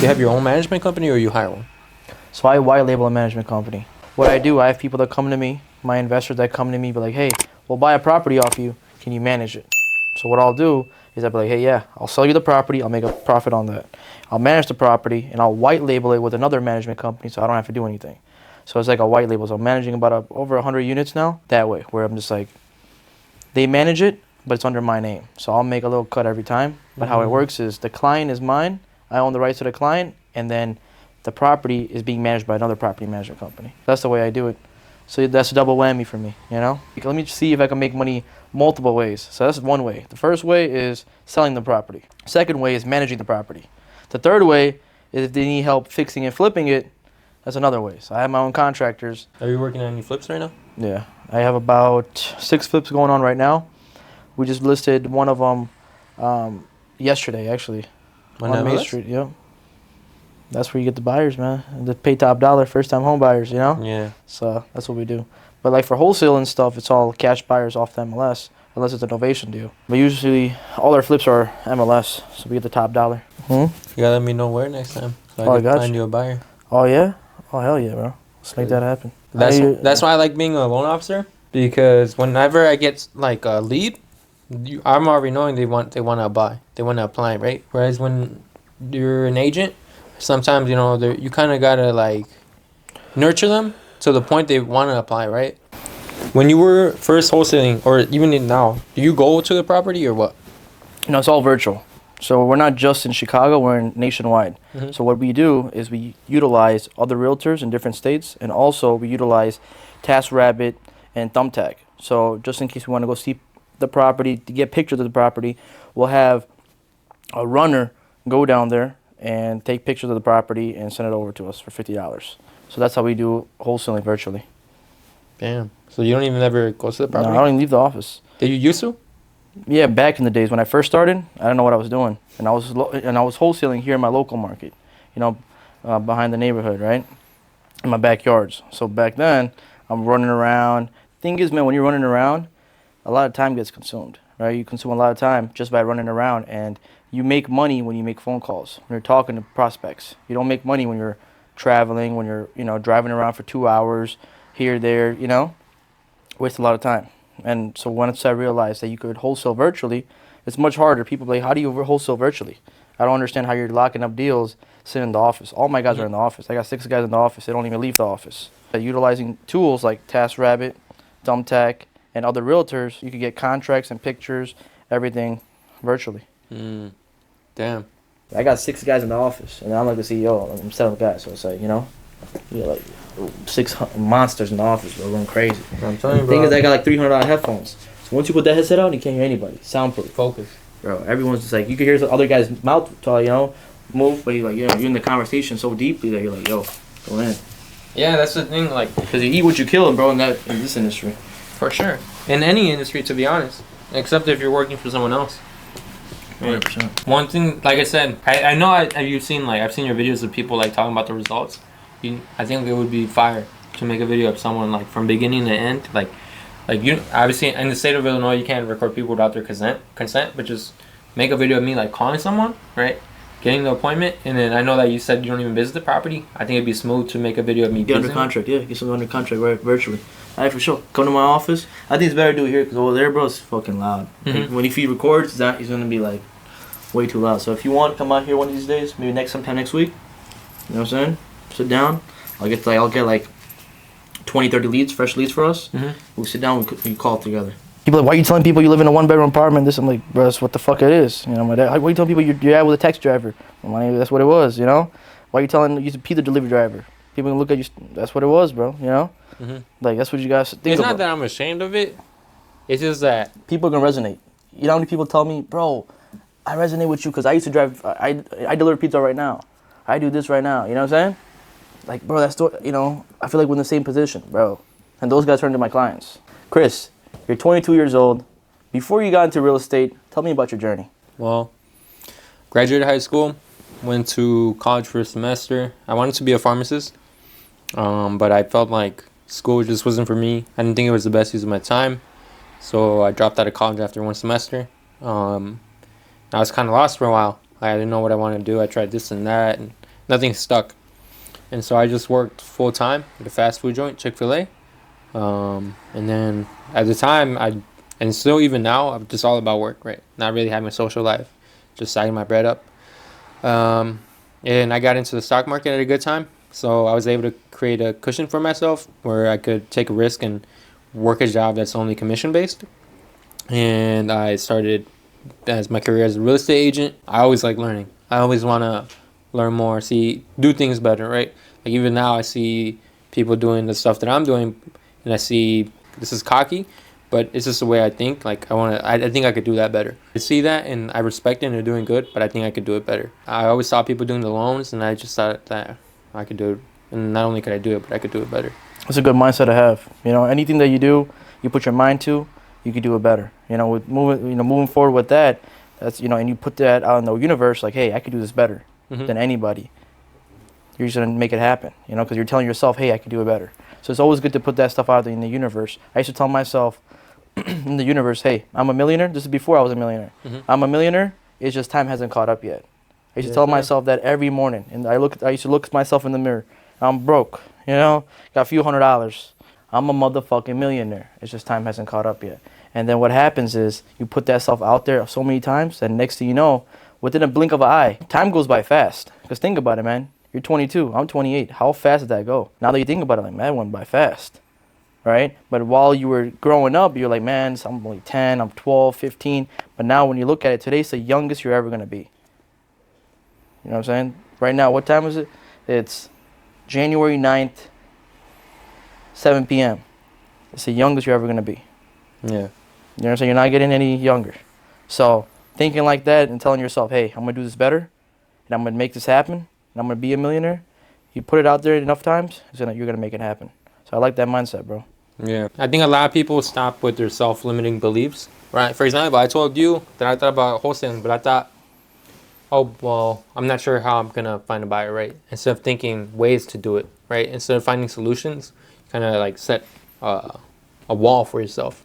you have your own management company or you hire one? So I white label a management company. What I do, I have people that come to me, my investors that come to me, be like, hey, we'll buy a property off you. Can you manage it? So what I'll do is I'll be like, hey, yeah, I'll sell you the property. I'll make a profit on that. I'll manage the property, and I'll white label it with another management company so I don't have to do anything. So it's like a white label. So I'm managing about over 100 units now that way, where I'm just like, they manage it, but it's under my name. So I'll make a little cut every time. But how it works is the client is mine. I own the rights to the client, and then the property is being managed by another property management company. That's the way I do it. So that's a double whammy for me, you know? Let me see if I can make money multiple ways. So that's one way. The first way is selling the property. Second way is managing the property. The third way is if they need help fixing and flipping it, that's another way. So I have my own contractors. Are you working on any flips right now? Yeah. I have about 6 flips going on right now. We just listed one of them yesterday, actually. On Main Street, yeah. That's where you get the buyers, man. They pay top dollar, first-time home buyers, you know? Yeah. So that's what we do. But like for wholesale and stuff, it's all cash buyers off the MLS, unless it's an ovation deal. But usually, all our flips are MLS, so we get the top dollar. You gotta let me know where next time, so I can find you a buyer. Oh, yeah? Oh, hell yeah, bro. Let's make that happen. That's why I like being a loan officer, because whenever I get like a lead, I'm already knowing they want to buy, they want to apply, right? Whereas when you're an agent, sometimes, you know, you kind of got to, like, nurture them to the point they want to apply, right? When you were first wholesaling, or even now, do you go to the property or what? No, it's all virtual. So we're not just in Chicago, we're nationwide. So what we do is we utilize other realtors in different states, and also we utilize TaskRabbit and Thumbtack. So just in case we want to go see the property, to get pictures of the property, we'll have a runner go down there and take pictures of the property and send it over to us for $50. So that's how we do wholesaling virtually. Damn. So you don't even ever go to the property? No, I don't even leave the office. Did you used to? Yeah, back in the days when I first started, I didn't know what I was doing, and I was wholesaling here in my local market, you know, behind the neighborhood, right, in my backyards. So back then, I'm running around. Thing is, man, when you're running around, a lot of time gets consumed, right? You consume a lot of time just by running around, and you make money when you make phone calls, when you're talking to prospects. You don't make money when you're traveling, when you're, you know, driving around for 2 hours here, there, you know, waste a lot of time. And so once I realized that you could wholesale virtually, it's much harder. People be like, how do you wholesale virtually? I don't understand how you're locking up deals sitting in the office. All my guys are in the office. I got 6 guys in the office. They don't even leave the office. By utilizing tools like TaskRabbit, Thumbtack, and other realtors, you can get contracts and pictures, everything virtually. Damn. I got 6 guys in the office, and I'm like the CEO. I'm 7 guys, so it's like, you know, you got like 6 monsters in the office, bro, going crazy. I'm telling you, the thing is, I got like $300 headphones. So once you put that headset on, you can't hear anybody. Soundproof. Focus. Bro, everyone's just like, you can hear the other guy's mouth, you know, move, but you're like, you're in the conversation so deeply that you're like, yo, go in. Yeah, that's the thing, like, because you eat what you kill, bro, in this industry. For sure. In any industry, to be honest, except if you're working for someone else. 100%. One thing, like I said, I know I've seen your videos of people like talking about the results. I think it would be fire to make a video of someone like from beginning to end, like you obviously in the state of Illinois you can't record people without their consent, but just make a video of me like calling someone, right, getting the appointment, and then I know that you said you don't even visit the property. I think it'd be smooth to make a video of me. Get under contract, yeah, get something under contract right virtually. Alright, for sure. Come to my office. I think it's better to do it here because over there, bro, it's fucking loud. Like, when he records, he's gonna be like way too loud. So if you want, come out here one of these days, maybe sometime next week. You know what I'm saying? Sit down. I'll get like 20, 30 leads, fresh leads for us. We'll sit down. We call it together. People are like, why are you telling people you live in a 1-bedroom apartment? This, I'm like, bro, that's what the fuck it is. You know, my dad. Why are you telling people you're out with a taxi driver? That's what it was. You know, why are you telling you to be the delivery driver? People can look at you. That's what it was, bro. You know, like that's what you guys think. It's about. not that I'm ashamed of it. It's just that people are gonna resonate. You know how many people tell me, bro, I resonate with you because I used to drive. I deliver pizza right now. I do this right now. You know what I'm saying? Like, bro, that's, you know, I feel like we're in the same position, bro. And those guys turn to my clients. Chris, you're 22 years old. Before you got into real estate, tell me about your journey. Well, graduated high school, went to college for a semester. I wanted to be a pharmacist, but I felt like school just wasn't for me. I didn't think it was the best use of my time, so I dropped out of college after 1 semester. I was kind of lost for a while. I didn't know what I wanted to do. I tried this and that, and nothing's stuck. And so I just worked full time at a fast food joint, Chick-fil-A. And then at the time, and still even now, I'm just all about work, right? Not really having a social life, just saving my bread up. And I got into the stock market at a good time. So I was able to create a cushion for myself where I could take a risk and work a job that's only commission based. And I started as my career as a real estate agent. I always like learning. I always want to learn more, do things better, right? Like even now I see people doing the stuff that I'm doing and I see this is cocky, but it's just the way I think. Like I think I could do that better. I see that and I respect it and they're doing good, but I think I could do it better. I always saw people doing the loans and I just thought that I could do it. And not only could I do it, but I could do it better. It's a good mindset to have. You know, anything that you do, you put your mind to, you could do it better. You know, with moving forward with that, that's, you know, and you put that out in the universe, like, hey, I could do this better than anybody. You're just gonna make it happen, you know, because you're telling yourself, hey, I can do it better. So it's always good to put that stuff out there in the universe. I used to tell myself in the universe, hey, I'm a millionaire. This is before I was a millionaire. I'm a millionaire. It's just time hasn't caught up yet. I used to tell myself that every morning, and I used to look at myself in the mirror. I'm broke, you know, got a few $100s. I'm a motherfucking millionaire. It's just time hasn't caught up yet. And then what happens is you put that stuff out there so many times, and next thing you know, within a blink of an eye, time goes by fast. Because think about it, man. You're 22. I'm 28. How fast did that go? Now that you think about it, like, man, it went by fast, right? But while you were growing up, you're like, man, I'm only 10, I'm 12, 15. But now when you look at it, today's the youngest you're ever going to be. You know what I'm saying? Right now, what time is it? It's January 9th, 7 p.m. It's the youngest you're ever going to be. Yeah. You know what I'm saying? You're not getting any younger. So thinking like that and telling yourself, hey, I'm going to do this better, and I'm going to make this happen, and I'm going to be a millionaire. You put it out there enough times, you're going to make it happen. So I like that mindset, bro. Yeah. I think a lot of people stop with their self-limiting beliefs, right? For example, I told you that I thought about wholesaling, but I thought, oh, well, I'm not sure how I'm going to find a buyer, right? Instead of thinking ways to do it, right? Instead of finding solutions, kind of like set a wall for yourself.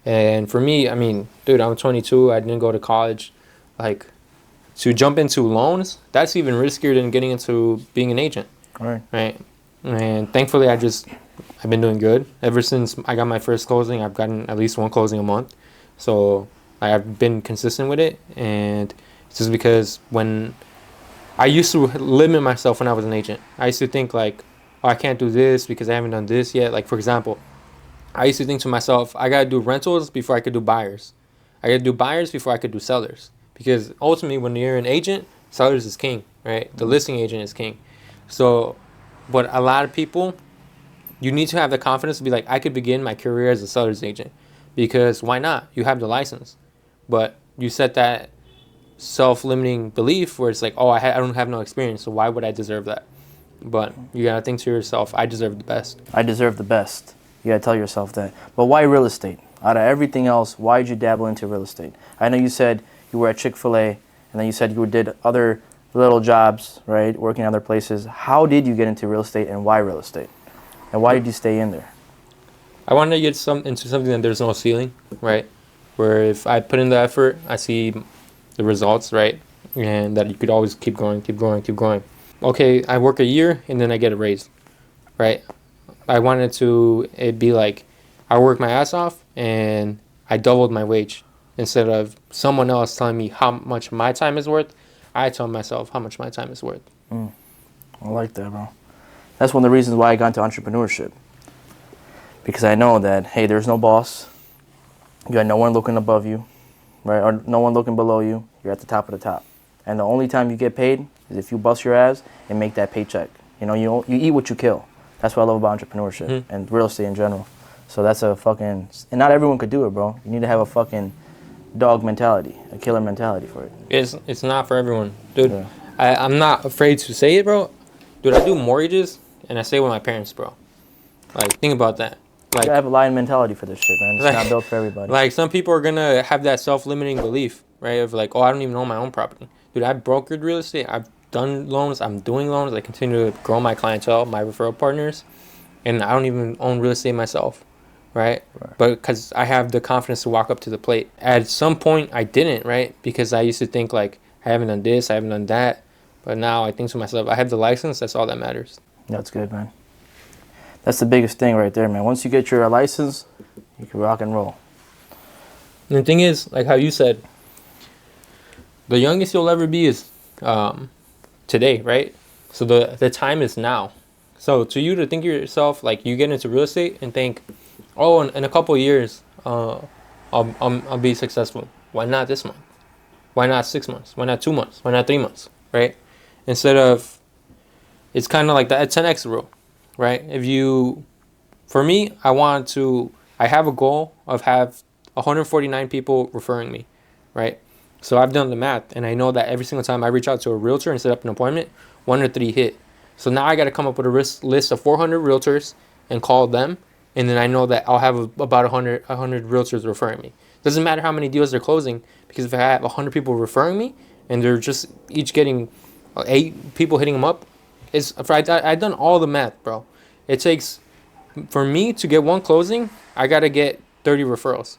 And for me, I mean, dude, I'm 22. I didn't go to college. Like, to jump into loans, that's even riskier than getting into being an agent. Right. And thankfully, I've been doing good. Ever since I got my first closing, I've gotten at least one closing a month. So I've been consistent with it. And it's just because when I used to limit myself when I was an agent, I used to think like, oh, I can't do this because I haven't done this yet. Like, for example, I used to think to myself, I got to do rentals before I could do buyers. I got to do buyers before I could do sellers. Because ultimately, when you're an agent, sellers is king, right? The listing agent is king. So, but a lot of people, you need to have the confidence to be like, I could begin my career as a seller's agent. Because why not? You have the license. But you set that self-limiting belief where it's like, oh, I don't have no experience, so why would I deserve that? But you got to think to yourself, I deserve the best. I deserve the best. You gotta tell yourself that. But why real estate? Out of everything else, why did you dabble into real estate? I know you said you were at Chick-fil-A, and then you said you did other little jobs, right, working other places. How did you get into real estate, and why real estate? And why did you stay in there? I wanted to get into something that there's no ceiling, right? Where if I put in the effort, I see the results, right? And that you could always keep going, keep going, keep going. Okay, I work a year, and then I get a raise, right? I wanted it be like I worked my ass off and I doubled my wage. Instead of someone else telling me how much my time is worth, I tell myself how much my time is worth. I like that, bro. That's one of the reasons why I got into entrepreneurship. Because I know that, hey, there's no boss. You got no one looking above you, right? Or no one looking below you. You're at the top of the top. And the only time you get paid is if you bust your ass and make that paycheck. You know, you eat what you kill. That's what I love about entrepreneurship and real estate in general. So that's and not everyone could do it, bro. You need to have a fucking dog mentality, a killer mentality for it. It's not for everyone, dude. Yeah. I'm not afraid to say it, bro. Dude, I do mortgages and I stay with my parents, bro. Like, think about that. Like, you have a lion mentality for this shit, man. It's not built for everybody. Like, some people are gonna have that self-limiting belief, right? Of like, oh, I don't even own my own property. Dude, I brokered real estate. I've done loans. I'm doing loans. I continue to grow my clientele, my referral partners, and I don't even own real estate myself, right? But because I have the confidence to walk up to the plate. At some point, I didn't, right? Because I used to think like, I haven't done this, I haven't done that. But now I think to myself, I have the license. That's all that matters. That's good, man. That's the biggest thing right there, man. Once you get your license, you can rock and roll. And the thing is, like how you said, the youngest you'll ever be is today, right? So the time is now. So to you to think of yourself, like you get into real estate and think, oh, in a couple of years, I'll be successful. Why not this month? Why not 6 months? Why not 2 months? Why not 3 months? Right? Instead of, it's kind of like that 10x rule, right? For me, I have a goal of have 149 people referring me, right? So I've done the math, and I know that every single time I reach out to a realtor and set up an appointment, 1 or 3 hit. So now I got to come up with a list of 400 realtors and call them, and then I know that I'll have about 100 realtors referring me. Doesn't matter how many deals they're closing, because if I have 100 people referring me, and they're just each getting 8 people hitting them up, I've done all the math, bro. It takes, for me to get 1 closing, I got to get 30 referrals,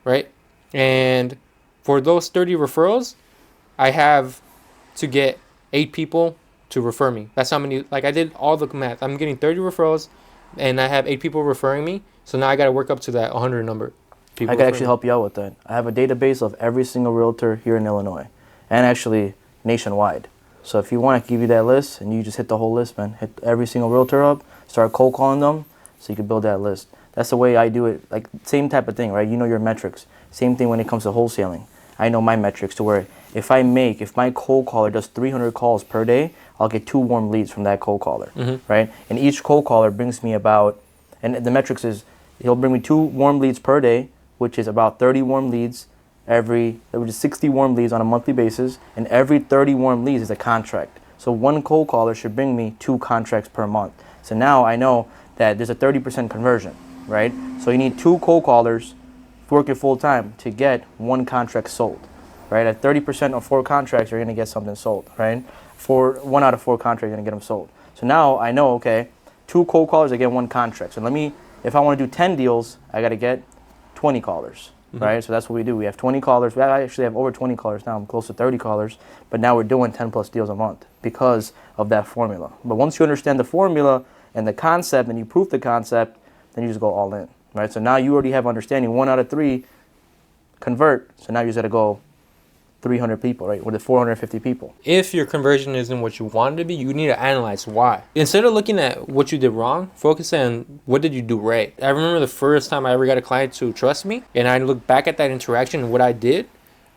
right? And for those 30 referrals, I have to get 8 people to refer me. That's how many, like I did all the math. I'm getting 30 referrals and I have 8 people referring me. So now I got to work up to that 100 number. I can actually help you out with that. I have a database of every single realtor here in Illinois and actually nationwide. So if you want, I can give you that list and you just hit the whole list, man. Hit every single realtor up, start cold calling them so you can build that list. That's the way I do it. Like same type of thing, right? You know your metrics. Same thing when it comes to wholesaling. I know my metrics to where if my cold caller does 300 calls per day, I'll get 2 warm leads from that cold caller, right? And each cold caller brings me about, and the metrics is he'll bring me 2 warm leads per day, which is about 30 warm leads which is 60 warm leads on a monthly basis, and every 30 warm leads is a contract. So 1 cold caller should bring me 2 contracts per month. So now I know that there's a 30% conversion, right? So you need 2 cold callers working full time to get 1 contract sold, right? At 30% of 4 contracts, you're gonna get something sold, right? For 1 out of 4 contracts, you're gonna get them sold. So now I know, okay, 2 cold callers, I get 1 contract. So if I wanna do 10 deals, I gotta get 20 callers, right? So that's what we do. We have 20 callers. I actually have over 20 callers now. I'm close to 30 callers, but now we're doing 10 plus deals a month because of that formula. But once you understand the formula and the concept and you prove the concept, then you just go all in, right? So now you already have understanding. 1 out of 3 convert. So now you just got to go 300 people, right? With the 450 people. If your conversion isn't what you wanted to be, you need to analyze why. Instead of looking at what you did wrong, focus on what did you do right. I remember the first time I ever got a client to trust me, and I look back at that interaction and what I did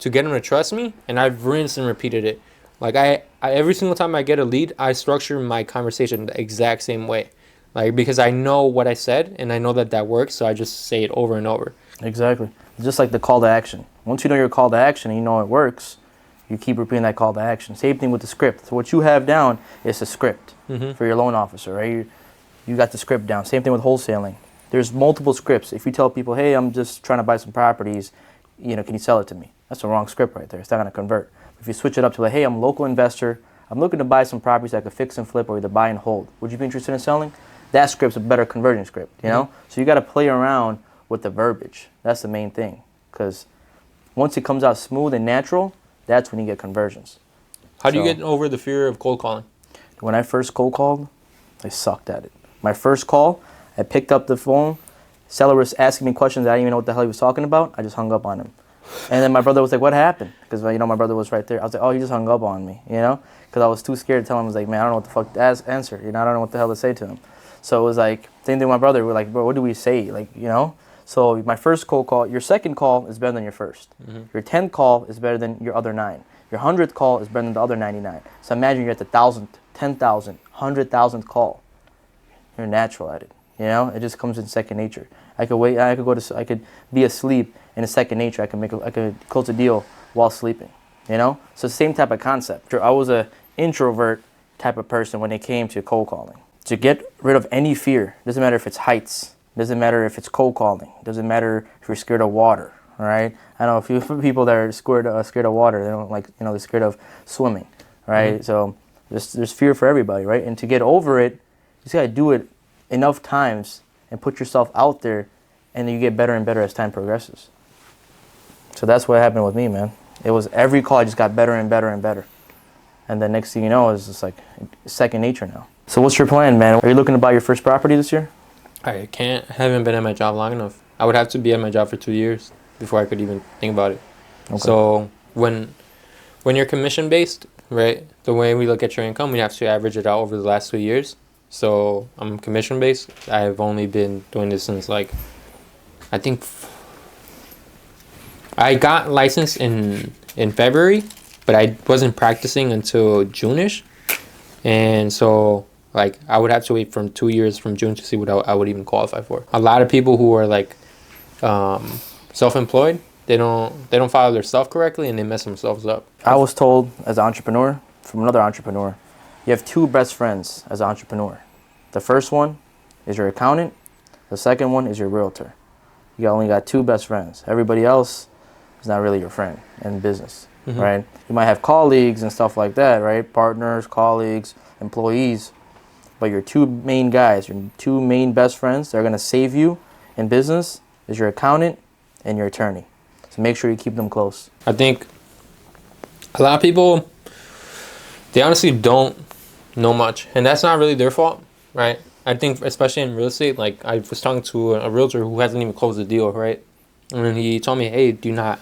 to get him to trust me, and I've rinsed and repeated it. Like I every single time I get a lead, I structure my conversation the exact same way. Like, because I know what I said and I know that works, so I just say it over and over. Exactly. Just like the call to action. Once you know your call to action and you know it works, you keep repeating that call to action. Same thing with the script. So what you have down is a script for your loan officer, right? You got the script down. Same thing with wholesaling. There's multiple scripts. If you tell people, hey, I'm just trying to buy some properties, can you sell it to me? That's the wrong script right there. It's not going to convert. If you switch it up to like, hey, I'm a local investor. I'm looking to buy some properties that I could fix and flip or either buy and hold. Would you be interested in selling? That script's a better conversion script, you know? So you got to play around with the verbiage. That's the main thing. Because once it comes out smooth and natural, that's when you get conversions. How do you get over the fear of cold calling? When I first cold called, I sucked at it. My first call, I picked up the phone. Seller was asking me questions that I didn't even know what the hell he was talking about. I just hung up on him. And then my brother was like, what happened? Because, my brother was right there. I was like, oh, he just hung up on me, Because I was too scared to tell him. I was like, man, I don't know what the fuck to answer. I don't know what the hell to say to him. So it was like, same thing with my brother. We're like, bro, what do we say? So my first cold call, your second call is better than your first. Your 10th call is better than your other 9. Your 100th call is better than the other 99. So imagine you're at the 1,000th, 10,000, 100,000th call. You're natural at it. It just comes in second nature. I could be asleep in a second nature. I could close a deal while sleeping. So same type of concept. I was a introvert type of person when it came to cold calling. To get rid of any fear, doesn't matter if it's heights, doesn't matter if it's cold calling, doesn't matter if you're scared of water. All right, I know a few people that are scared of water. They don't they're scared of swimming, right? So there's fear for everybody, right? And to get over it, you just gotta do it enough times and put yourself out there, and then you get better and better as time progresses. So that's what happened with me, man. It was every call I just got better and better and better. And then next thing you know, it's just like second nature now. So what's your plan, man? Are you looking to buy your first property this year? I haven't been at my job long enough. I would have to be at my job for 2 years before I could even think about it. Okay. So when you're commission based, right, the way we look at your income, we have to average it out over the last 2 years. So I'm commission based. I've only been doing this since like, I think I got licensed in February, but I wasn't practicing until June-ish. And so like I would have to wait from 2 years from June to see what I would even qualify for. A lot of people who are like self-employed, they don't follow their stuff correctly and they mess themselves up. I was told as an entrepreneur from another entrepreneur, you have two best friends as an entrepreneur. The first one is your accountant. The second one is your realtor. You only got two best friends. Everybody else is not really your friend in business, right? You might have colleagues and stuff like that, right? Partners, colleagues, employees. But your two main guys, your two main best friends that are going to save you in business is your accountant and your attorney. So make sure you keep them close. I think a lot of people, they honestly don't know much. And that's not really their fault, right? I think especially in real estate, like I was talking to a realtor who hasn't even closed the deal, right? And then he told me, hey, do you not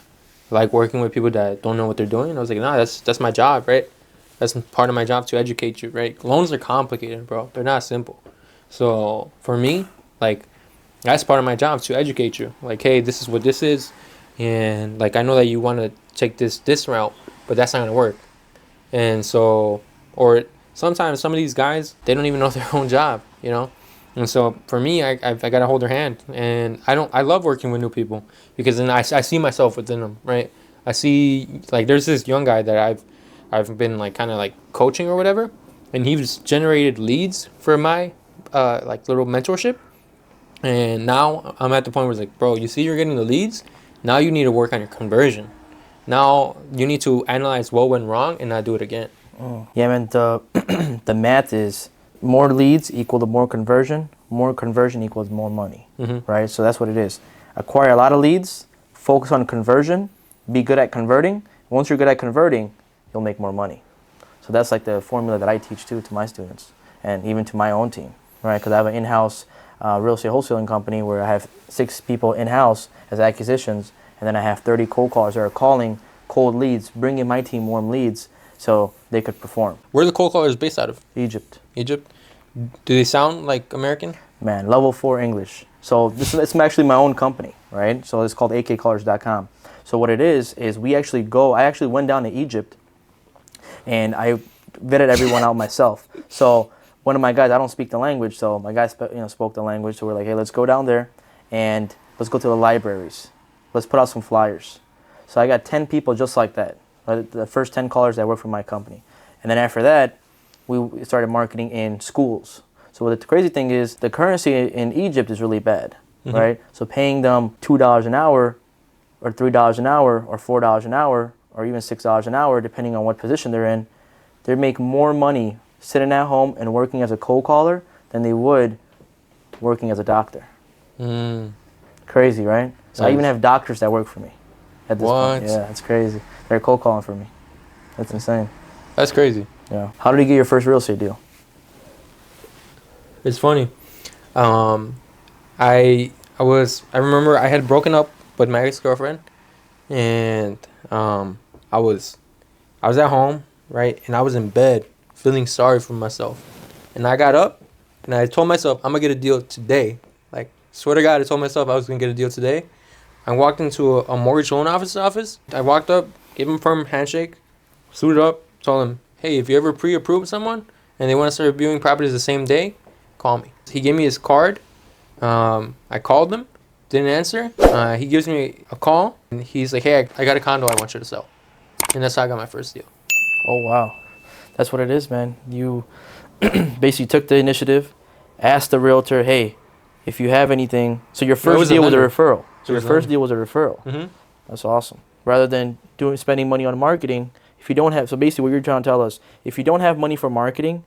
like working with people that don't know what they're doing? And I was like, no, that's my job, right? That's part of my job to educate you, right? Loans are complicated, bro. They're not simple. So for me, like, that's part of my job to educate you. Like, hey, this is what this is. And like, I know that you want to take this route, but that's not going to work. And so, or sometimes some of these guys, they don't even know their own job, you know? And so for me, I got to hold their hand. And I love working with new people because then I see myself within them, right? I see, like, there's this young guy that I've been like kind of like coaching or whatever, and he's generated leads for my like little mentorship. And now I'm at the point where it's like, bro, you see you're getting the leads. Now you need to work on your conversion. Now you need to analyze what went wrong and not do it again. Oh. Yeah, man, the math is more leads equal to more conversion equals more money, right? So that's what it is. Acquire a lot of leads, focus on conversion, be good at converting. Once you're good at converting, you'll make more money. So that's like the formula that I teach to my students and even to my own team, right? Because I have an in-house real estate wholesaling company where I have 6 people in-house as acquisitions, and then I have 30 cold callers that are calling cold leads, bringing my team warm leads so they could perform. Where are the cold callers based out of? Egypt. Egypt? Do they sound like American? Man, level 4 English. So it's actually my own company, right? So it's called akcallers.com. So what it is I actually went down to Egypt and I vetted everyone out myself. So one of my guys, I don't speak the language, so my guy spoke the language. So we're like, hey, let's go down there and let's go to the libraries. Let's put out some flyers. So I got 10 people just like that, the first 10 callers that work for my company. And then after that, we started marketing in schools. So the crazy thing is the currency in Egypt is really bad, right? So paying them $2 an hour or $3 an hour or $4 an hour or even $6 an hour, depending on what position they're in, they make more money sitting at home and working as a cold caller than they would working as a doctor. Crazy, right? So nice. I even have doctors that work for me at this point. Yeah, it's crazy. They're cold calling for me. That's insane. That's crazy. Yeah. How did you get your first real estate deal? It's funny. I remember I had broken up with my ex-girlfriend, and I was at home, right, and I was in bed feeling sorry for myself, and I got up and I told myself I'm gonna get a deal today. Like, swear to God, I told myself I was gonna get a deal today. I walked into a mortgage loan office. I walked up, gave him a firm handshake, suited up, told him, hey, if you ever pre-approve someone and they want to start reviewing properties the same day, call me. He gave me his card. I called him, didn't answer. He gives me a call, and he's like, hey, I got a condo I want you to sell. And that's how I got my first deal. Oh, wow. That's what it is, man. You basically took the initiative, asked the realtor, hey, if you have anything. So your first deal was a referral. So your first deal was a referral. That's awesome. Rather than spending money on marketing, if you don't have, so basically what you're trying to tell us, if you don't have money for marketing,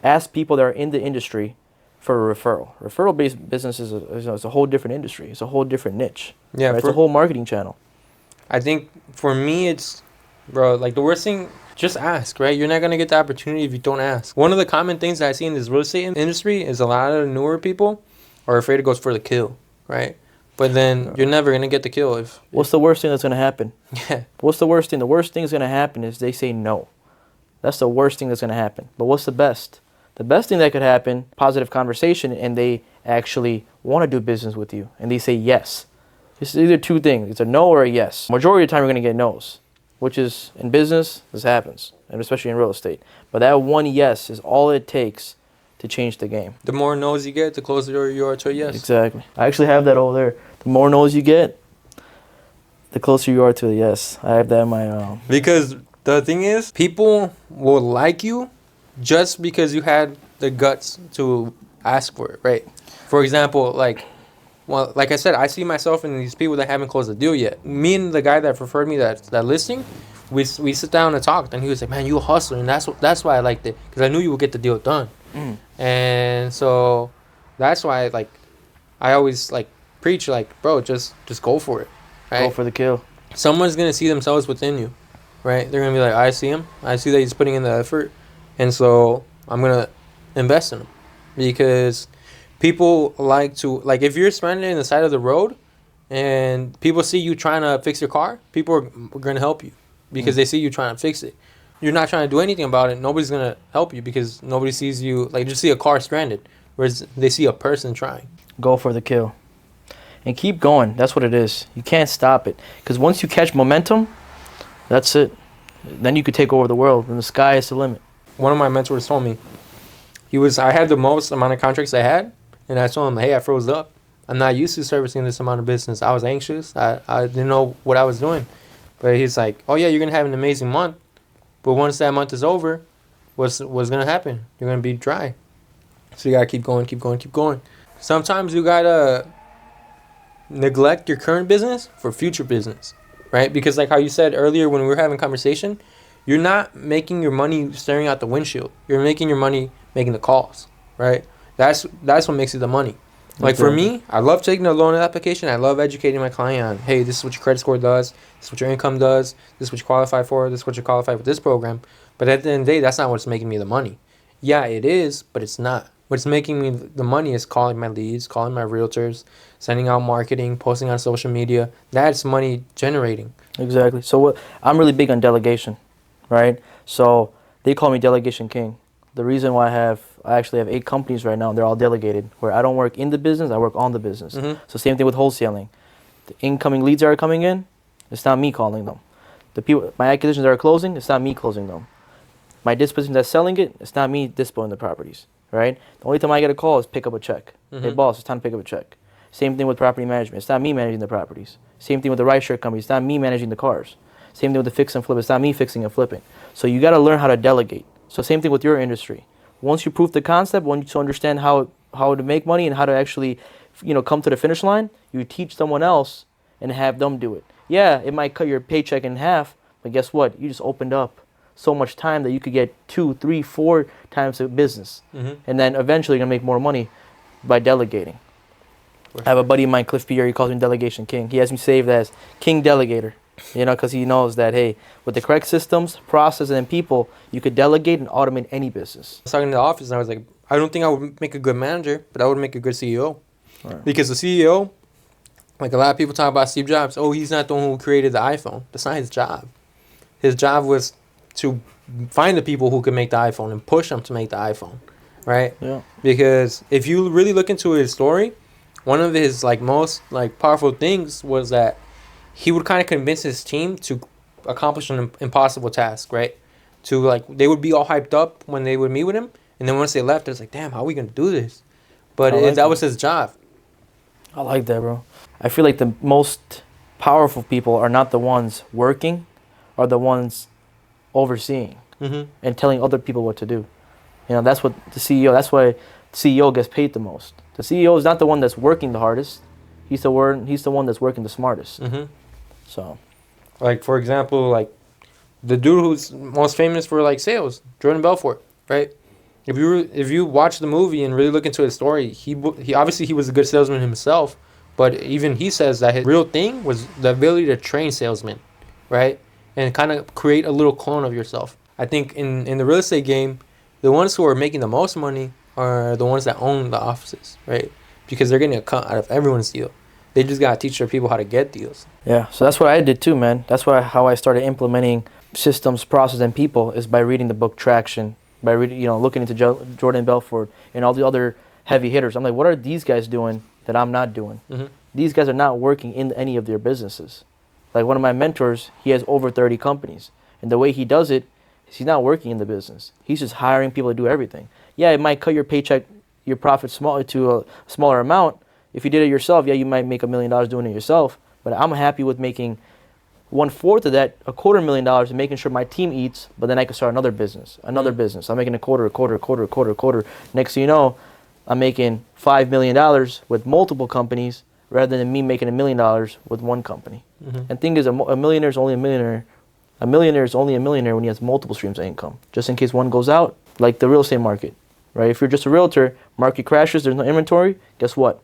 ask people that are in the industry for a referral. Referral-based business is a whole different industry. It's a whole different niche. Yeah, right? It's a whole marketing channel. I think for me, it's, bro, like the worst thing, Just ask, right? You're not going to get the opportunity if you don't ask. One of the common things that I see in this real estate industry is a lot of newer people are afraid to go for the kill, right? But then you're never going to get the kill if... What's the worst thing that's going to happen? Yeah. What's the worst thing? The worst thing that's going to happen is they say no. That's the worst thing that's going to happen. But what's the best? The best thing that could happen, positive conversation, and they actually want to do business with you, and they say yes. It's either two things. It's a no or a yes. Majority of the time, you're going to get no's, which is, in business, this happens, and especially in real estate. But that one yes is all it takes to change the game. The more no's you get, the closer you are to a yes. Exactly. I actually have that over there. The more no's you get, the closer you are to a yes. I have that in my... Because the thing is, people will like you just because you had the guts to ask for it, right? For example, like I said, I see myself in these people that haven't closed the deal yet. Me and the guy that referred me that listing, we sit down and talked, and he was like, "Man, you a hustler," and that's why I liked it, because I knew you would get the deal done. And so that's why I always preach bro, just go for it, right? Go for the kill. Someone's gonna see themselves within you, right? They're gonna be like, I see him, I see that he's putting in the effort, and so I'm gonna invest in him. Because people like to, if you're standing in the side of the road and people see you trying to fix your car, people are going to help you because they see you trying to fix it. You're not trying to do anything about it. Nobody's going to help you because nobody sees you, just see a car stranded, whereas they see a person trying. Go for the kill. And keep going. That's what it is. You can't stop it. Because once you catch momentum, that's it. Then you could take over the world, and the sky is the limit. One of my mentors told me, I had the most amount of contracts I had, and I told him, hey, I froze up. I'm not used to servicing this amount of business. I was anxious. I didn't know what I was doing. But he's like, oh, yeah, you're going to have an amazing month. But once that month is over, what's going to happen? You're going to be dry. So you got to keep going, keep going, keep going. Sometimes you got to neglect your current business for future business, right? Because like how you said earlier when we were having conversation, you're not making your money staring out the windshield. You're making your money making the calls, right? That's what makes it the money. Like for me, I love taking a loan application. I love educating my client on, hey, this is what your credit score does. This is what your income does. This is what you qualify for. This is what you qualify with this program. But at the end of the day, that's not what's making me the money. Yeah, it is, but it's not. What's making me the money is calling my leads, calling my realtors, sending out marketing, posting on social media. That's money generating. Exactly. So I'm really big on delegation, right? So they call me Delegation King. The reason why I actually have 8 companies right now, and they're all delegated, where I don't work in the business, I work on the business. So same thing with wholesaling. The incoming leads that are coming in, it's not me calling them. The people, my acquisitions that are closing, it's not me closing them. My disposition that's selling it, it's not me disposing the properties, right? The only time I get a call is pick up a check. Hey boss, it's time to pick up a check. Same thing with property management. It's not me managing the properties. Same thing with the ride share company. It's not me managing the cars. Same thing with the fix and flip. It's not me fixing and flipping. So you got to learn how to delegate. So same thing with your industry. Once you prove the concept, once you understand how to make money and how to actually, come to the finish line, you teach someone else and have them do it. Yeah, it might cut your paycheck in half, but guess what? You just opened up so much time that you could get 2, 3, 4 times the business. And then eventually you're going to make more money by delegating. I have a buddy of mine, Cliff Pierre, he calls me Delegation King. He has me saved as King Delegator. Because he knows that, hey, with the correct systems, process, and people, you could delegate and automate any business. I was talking to the office, and I was like, I don't think I would make a good manager, but I would make a good CEO. Right. Because the CEO, a lot of people talk about Steve Jobs, oh, he's not the one who created the iPhone. That's not his job. His job was to find the people who could make the iPhone and push them to make the iPhone, right? Yeah. Because if you really look into his story, one of his most powerful things was that he would kind of convince his team to accomplish an impossible task, right? They would be all hyped up when they would meet with him, and then once they left, it's like, damn, how are we going to do this? But that was his job. I like that, bro. I feel like the most powerful people are not the ones working, are the ones overseeing and telling other people what to do. That's what the CEO, that's why the CEO gets paid the most. The CEO is not the one that's working the hardest. He's the one that's working the smartest. So, for example, the dude who's most famous for sales, Jordan Belfort, right? If you watch the movie and really look into his story, he obviously he was a good salesman himself, but even he says that his real thing was the ability to train salesmen, right? And kind of create a little clone of yourself. I think in the real estate game, the ones who are making the most money are the ones that own the offices, right? Because they're getting a cut out of everyone's deal. They just gotta teach their people how to get deals. Yeah, so that's what I did too, man. That's how I started implementing systems, process, and people is by reading the book Traction, by reading, looking into Jordan Belfort and all the other heavy hitters. I'm like, what are these guys doing that I'm not doing? Mm-hmm. These guys are not working in any of their businesses. Like one of my mentors, he has over 30 companies, and the way he does it is he's not working in the business. He's just hiring people to do everything. Yeah, it might cut your paycheck, your profit to a smaller amount. If you did it yourself, yeah, you might make $1 million doing it yourself. But I'm happy with making 1/4 of that, $250,000, and making sure my team eats. But then I can start another business. I'm making a quarter. Next thing you know, I'm making $5 million with multiple companies rather than me making $1 million with one company. Mm-hmm. And thing is, a millionaire is only a millionaire. A millionaire is only a millionaire when he has multiple streams of income, just in case one goes out, like the real estate market, right? If you're just a realtor, market crashes, there's no inventory, guess what?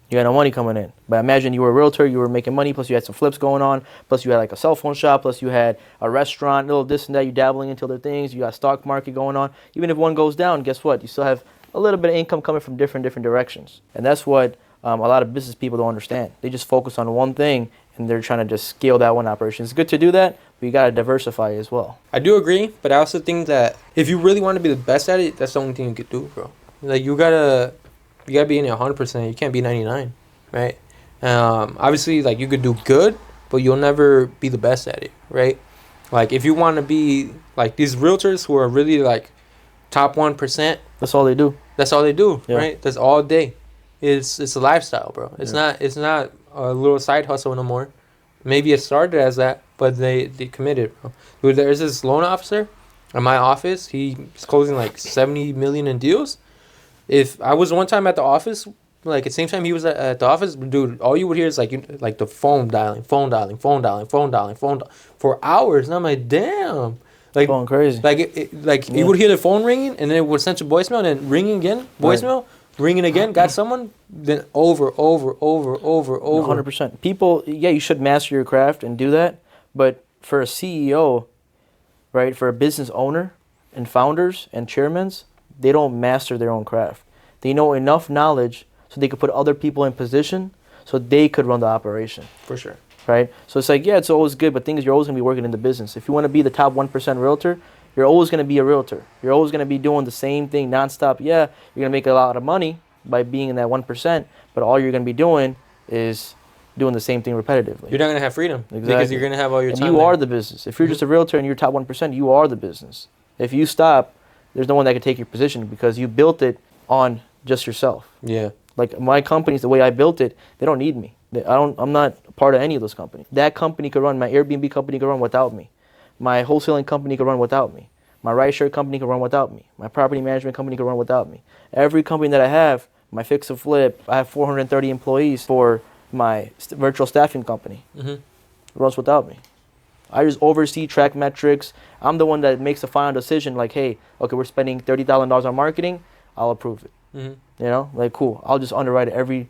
You got no money coming in. But imagine you were a realtor, you were making money, plus you had some flips going on, plus you had like a cell phone shop, plus you had a restaurant, little this and that, you dabbling into other things, you got stock market going on. Even if one goes down, guess what? You still have a little bit of income coming from different directions. And that's what a lot of business people don't understand. They just focus on one thing and they're trying to just scale that one operation. It's good to do that, but you got to diversify as well. I do agree, but I also think that if you really want to be the best at it, that's the only thing you could do, bro. Like you gotta be in it 100%. You can't be 99, right? Obviously, like you could do good, but you'll never be the best at it, right? Like if you want to be like these realtors who are really like top 1%, that's all they do. That's all they do, yeah. Right? That's all day. It's a lifestyle, bro. It's not a little side hustle no more. Maybe it started as that, but they committed, bro. Dude, there's this loan officer in my office. He's closing like 70 million in deals. If I was one time at the office, like at the same time he was at the office, dude, all you would hear is like the phone dialing for hours. And I'm like, damn, like going crazy. Like you would hear the phone ringing, and then it would send to voicemail, and then ringing again, voicemail, ringing again, got someone, then over. 100%. People, yeah, you should master your craft and do that. But for a CEO, right, for a business owner and founders and chairmen, they don't master their own craft. They know enough knowledge so they could put other people in position so they could run the operation. For sure. Right? So it's like, yeah, it's always good, but thing is you're always going to be working in the business. If you want to be the top 1% realtor, you're always going to be a realtor. You're always going to be doing the same thing nonstop. Yeah, you're going to make a lot of money by being in that 1%, but all you're going to be doing is doing the same thing repetitively. You're not going to have freedom. Exactly. Because you're going to have all your and time. You are the business. If you're just a realtor and you're top 1%, you are the business. If you stop, there's no one that can take your position because you built it on just yourself. Yeah. Like my companies, the way I built it, they don't need me. I'm not part of any of those companies. That company could run, my Airbnb company could run without me. My wholesaling company could run without me. My rideshare company could run without me. My property management company could run without me. Every company that I have, my fix and flip, I have 430 employees for my virtual staffing company. It runs without me. I just oversee, track metrics. I'm the one that makes the final decision like, hey, okay, we're spending $30,000 on marketing. I'll approve it. You know, like, cool. I'll just underwrite it every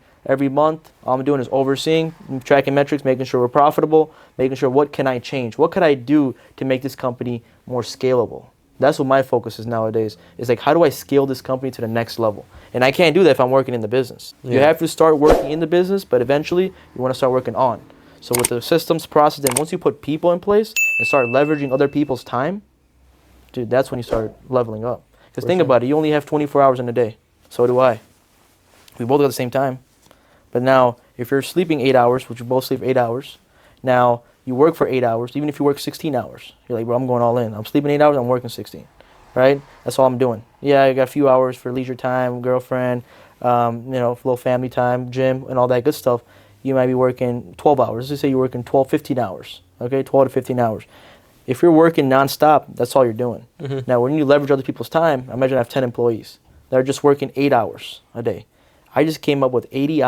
month. All I'm doing is overseeing, tracking metrics, making sure we're profitable, making sure what can I change? What could I do to make this company more scalable? That's what my focus is nowadays. Is like, how do I scale this company to the next level? And I can't do that if I'm working in the business. Yeah. You have to start working in the business, but eventually you want to start working on. So with the systems, process, and once you put people in place and start leveraging other people's time, dude, that's when you start leveling up. Because think about it, you only have 24 hours in a day. So do I. We both got the same time. But now, if you're sleeping 8 hours, which we both sleep 8 hours, now you work for 8 hours, even if you work 16 hours. You're like, bro, I'm going all in. I'm sleeping 8 hours, I'm working 16. Right? That's all I'm doing. Yeah, I got a few hours for leisure time, girlfriend, little family time, gym, and all that good stuff. You might be working 12 hours. Let's just say you're working 15 hours. Okay, 12 to 15 hours. If you're working nonstop, that's all you're doing. Now, when you leverage other people's time, imagine I have 10 employees that are just working 8 hours a day. I just came up with 80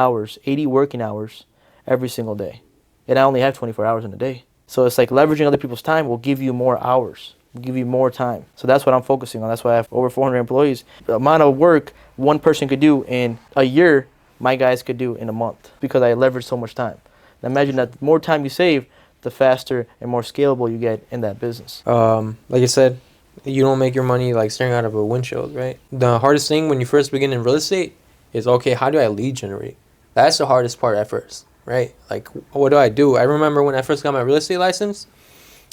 working hours every single day. And I only have 24 hours in a day. So it's like leveraging other people's time will give you more hours, will give you more time. So that's what I'm focusing on. That's why I have over 400 employees. The amount of work one person could do in a year, my guys could do in a month because I leverage so much time. Now imagine that the more time you save, the faster and more scalable you get in that business. Like I said, you don't make your money like staring out of a windshield, right? The hardest thing when you first begin in real estate is, okay, how do I lead generate? That's the hardest part at first, right? Like, what do? I remember when I first got my real estate license,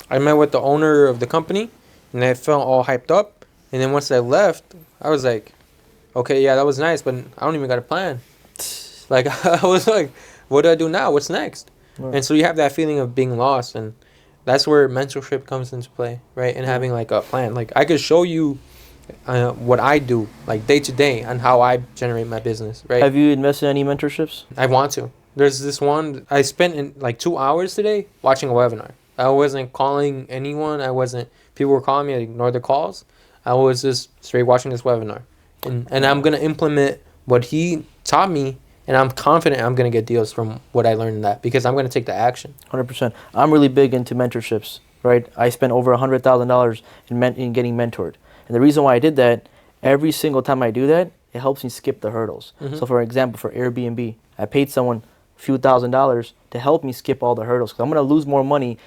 I met with the owner of the company, and I felt all hyped up. And then once I left, I was like, okay, yeah, that was nice, but I don't even got a plan. Like, I was like, what do I do now? What's next? Right. And so you have that feeling of being lost, and that's where mentorship comes into play, right? And having like a plan. Like, I could show you what I do, like day to day, and how I generate my business, right? Have you invested in any mentorships? I want to. There's this one I spent in like 2 hours today watching a webinar. I wasn't calling anyone. People were calling me. I ignored the calls. I was just straight watching this webinar, and I'm gonna implement what he taught me. And I'm confident I'm going to get deals from what I learned in that, because I'm going to take the action. 100%. I'm really big into mentorships, right? I spent over $100,000 in getting mentored. And the reason why I did that, every single time I do that, it helps me skip the hurdles. Mm-hmm. So for example, for Airbnb, I paid someone a few $1,000s to help me skip all the hurdles. Because I'm going to lose more money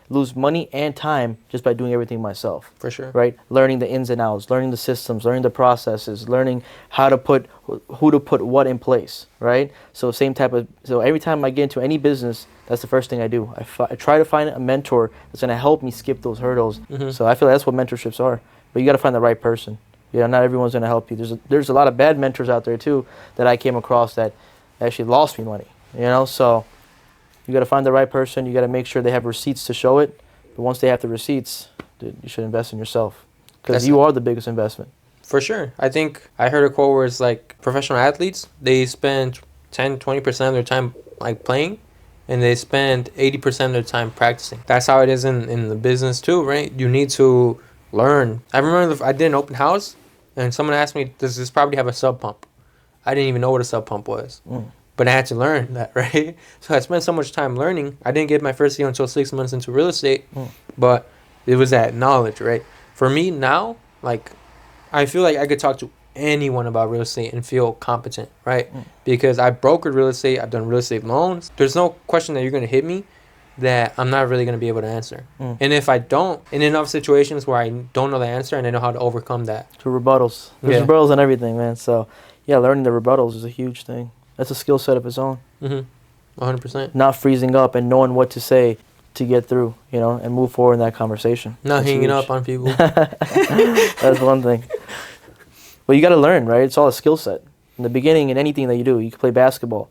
lose money and time just by doing everything myself. For sure. Right? Learning the ins and outs, learning the systems, learning the processes, learning who to put what in place, right? So every time I get into any business, that's the first thing I do. I try to find a mentor that's going to help me skip those hurdles. Mm-hmm. So I feel like that's what mentorships are. But you got to find the right person. Not everyone's going to help you. There's a lot of bad mentors out there too that I came across that actually lost me money, so you got to find the right person. You got to make sure they have receipts to show it. But once they have the receipts, dude, you should invest in yourself, because you are the biggest investment. For sure. I think I heard a quote where it's like, professional athletes, they spend 10-20% of their time like playing, and they spend 80% of their time practicing. That's how it is in the business too, right? You need to learn. I remember I did an open house, and someone asked me, does this property have a sub pump? I didn't even know what a sub pump was, but I had to learn that, right? So I spent so much time learning. I didn't get my first deal until 6 months into real estate, but it was that knowledge, right? For me now, like, I feel like I could talk to anyone about real estate and feel competent, right? Because I brokered real estate. I've done real estate loans. There's no question that you're going to hit me that I'm not really going to be able to answer. And if I don't, in enough situations where I don't know the answer and I know how to overcome that. To rebuttals. There's rebuttals on everything, man. So yeah, learning the rebuttals is a huge thing. That's a skill set of its own. 100%. Not freezing up and knowing what to say to get through, and move forward in that conversation. Not hanging up on people. That's one thing. But you got to learn, right? It's all a skill set. In the beginning, in anything that you do, you can play basketball.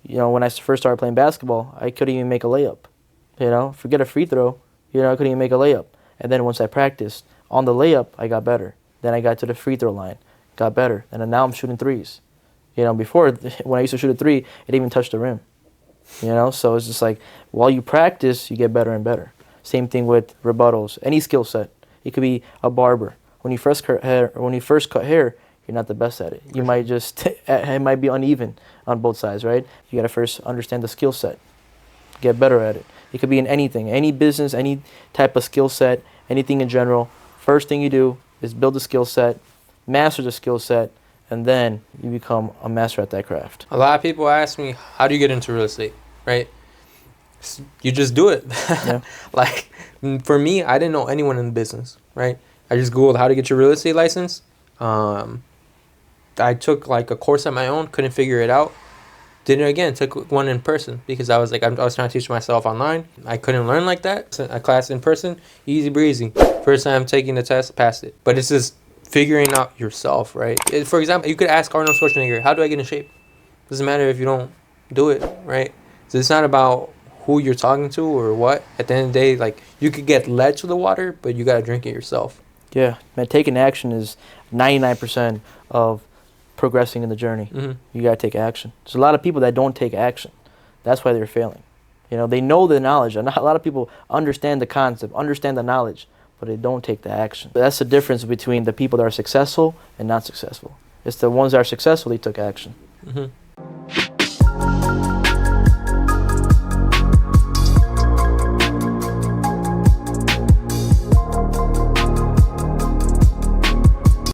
When I first started playing basketball, I couldn't even make a layup. Forget a free throw. I couldn't even make a layup. And then once I practiced on the layup, I got better. Then I got to the free throw line, got better. And then now I'm shooting threes. Before, when I used to shoot a three, it didn't even touch the rim. So it's just like, while you practice, you get better and better. Same thing with rebuttals. Any skill set. It could be a barber. When you first cut hair, you're not the best at it. You might just, it might be uneven on both sides, right? You got to first understand the skill set. Get better at it. It could be in anything, any business, any type of skill set, anything in general. First thing you do is build the skill set, master the skill set, and then you become a master at that craft. A lot of people ask me, how do you get into real estate, right? You just do it. Yeah. Like, for me, I didn't know anyone in the business, right? I just Googled how to get your real estate license. I took like a course on my own, couldn't figure it out. Did it again, took one in person because I was trying to teach myself online. I couldn't learn like that. A class in person, easy breezy. First time taking the test, passed it. But it's just figuring out yourself, right? For example, you could ask Arnold Schwarzenegger, how do I get in shape? Doesn't matter if you don't do it, right? So it's not about who you're talking to or what. At the end of the day, like, you could get led to the water, but you got to drink it yourself. Yeah, man, taking action is 99% of progressing in the journey. You got to take action. There's a lot of people that don't take action. That's why they're failing. They know the knowledge. A lot of people understand the concept, understand the knowledge, but they don't take the action. That's the difference between the people that are successful and not successful. It's the ones that are successful, they took action.